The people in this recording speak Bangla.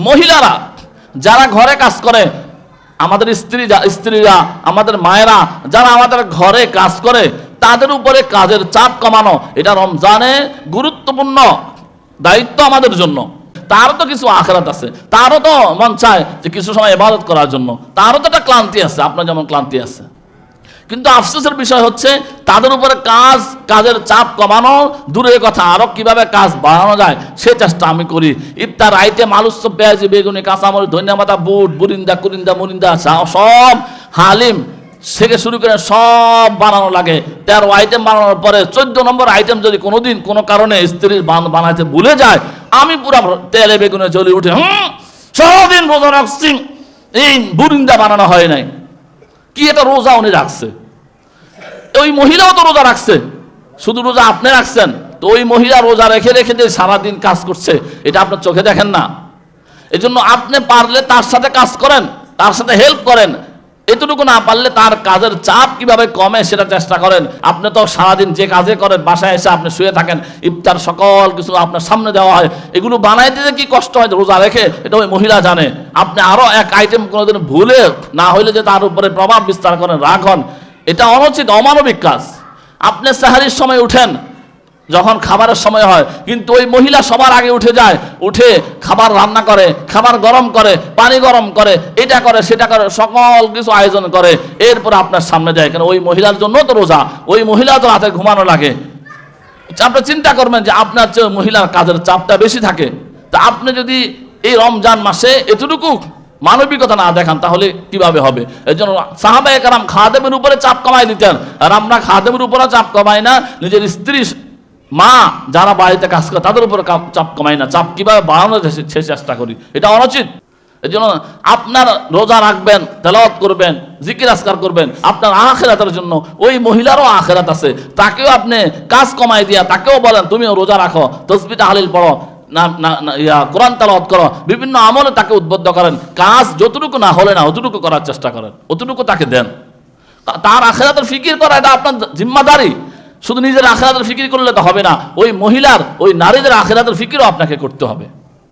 মহিলারা যারা ঘরে কাজ করে, আমাদের স্ত্রীরা, আমাদের মায়েরা যারা আমাদের ঘরে কাজ করে, তাদের উপরে কাজের চাপ কমানো, এটা রমজানে গুরুত্বপূর্ণ দায়িত্ব আমাদের জন্য। তারও তো কিছু আখিরাত আছে, তারও তো মন চায় যে কিছু সময় ইবাদত করার জন্য, তারও তো একটা ক্লান্তি আছে, আপনার যেমন ক্লান্তি আছে। কিন্তু আফসোসের বিষয় হচ্ছে তাদের উপরে কাজের চাপ কমানো দূরের কথা, আরো কিভাবে কাজ বাড়ানো যায় সে চেষ্টা আমি করি। ইফতার আইটেম আলু চপ, পেঁয়াজি, বেগুনি, কাঁচামরিচ, ধনিয়া পাতা, বুট, বুরিন্দা, কুরিন্দা, মুরিন্দা, সব হালিম থেকে শুরু করে সব বানানো লাগে। 13 আইটেম বানানোর পরে 14 নম্বর আইটেম যদি কোনোদিন কোনো কারণে স্ত্রীর বানাইতে ভুলে যায়, আমি পুরো তেলে বেগুনে জ্বলে উঠে সারাদিন রোজা রাখছি, এই বুরিন্দা বানানো হয় নাই। কি এটা রোজা উনি রাখছে, ওই মহিলাও তো রোজা রাখছে, শুধু রোজা আপনি রাখছেন, তো ওই মহিলা রোজা রেখে রেখে যে সারাদিন কাজ করছে, এটা আপনার চোখে দেখেন না। এই জন্য আপনি পারলে তার সাথে কাজ করেন, তার সাথে হেল্প করেন। এতটুকু না পারলে তার কাজের চাপ কিভাবে কমে সেটা চেষ্টা করেন। আপনি তো সারাদিন যে কাজে করেন, বাসায় এসে আপনি শুয়ে থাকেন, ইফতার সকল কিছু আপনার সামনে দেওয়া হয়, এগুলো বানাইতে যে কি কষ্ট হয় রোজা রেখে, এটা ওই মহিলা জানে। আপনি আরো এক আইটেম কোনোদিন ভুলে না হইলে যে তার উপরে প্রভাব বিস্তার করেন, রাগ হন, এটা অনুচিত, অমানবিক কাজ। আপনি সাহারির সময় উঠেন, যখন খাবারের সময় হয়, কিন্তু ওই মহিলা সবার আগে উঠে যায়, উঠে খাবার রান্না করে, খাবার গরম করে, পানি গরম করে, এটা করে সেটা করে, সকল কিছু আয়োজন করে, এরপর আপনার সামনে যায়। কেন ওই মহিলার জন্য তো রোজা, ওই মহিলা তো রাতে ঘুমানো লাগে। আপনি চিন্তা করবেন যে আপনার চেয়ে মহিলার কাজের চাপটা বেশি থাকে, তা আপনি যদি এই রমজান মাসে এতটুকু মানবিকতা না দেখান তাহলে কিভাবে হবে? এই জন্য সাহাবায়ে কেরাম খাদেমের উপরে চাপ কমাই দিতেন, আর আমরা খাদেমের উপরে চাপ কমাই না, নিজের স্ত্রী মা যারা বাড়িতে কাজ করে তাদের উপরে চাপ কমাই না, চাপ কিভাবে বাড়ানো সে চেষ্টা করি, এটা অনুচিত। এই জন্য আপনার রোজা রাখবেন, তেলাওয়াত করবেন, জিকির আজকার করবেন, আপনার আখিরাতের জন্য। ওই মহিলারও আখিরাত আছে, তাকেও আপনি কাজ কমাই দিয়া তাকেও বলেন তুমিও রোজা রাখো, তাসবিহ তাহলিল পড়ো, কোরআন তেলাওয়াত করো, বিভিন্ন আমলে তাকে উদ্বুদ্ধ করেন। কাজ যতটুকু না হলে না অতটুকু করার চেষ্টা করেন, অতটুকু তাকে দেন। তার আখিরাতের ফিকির করা এটা আপনার জিম্মাদারি। শুধু নিজের আখিরাতের ফিকির করলে তো হবে না, ওই মহিলার, ওই নারীদের আখিরাতের ফিকিরও আপনাকে করতে হবে।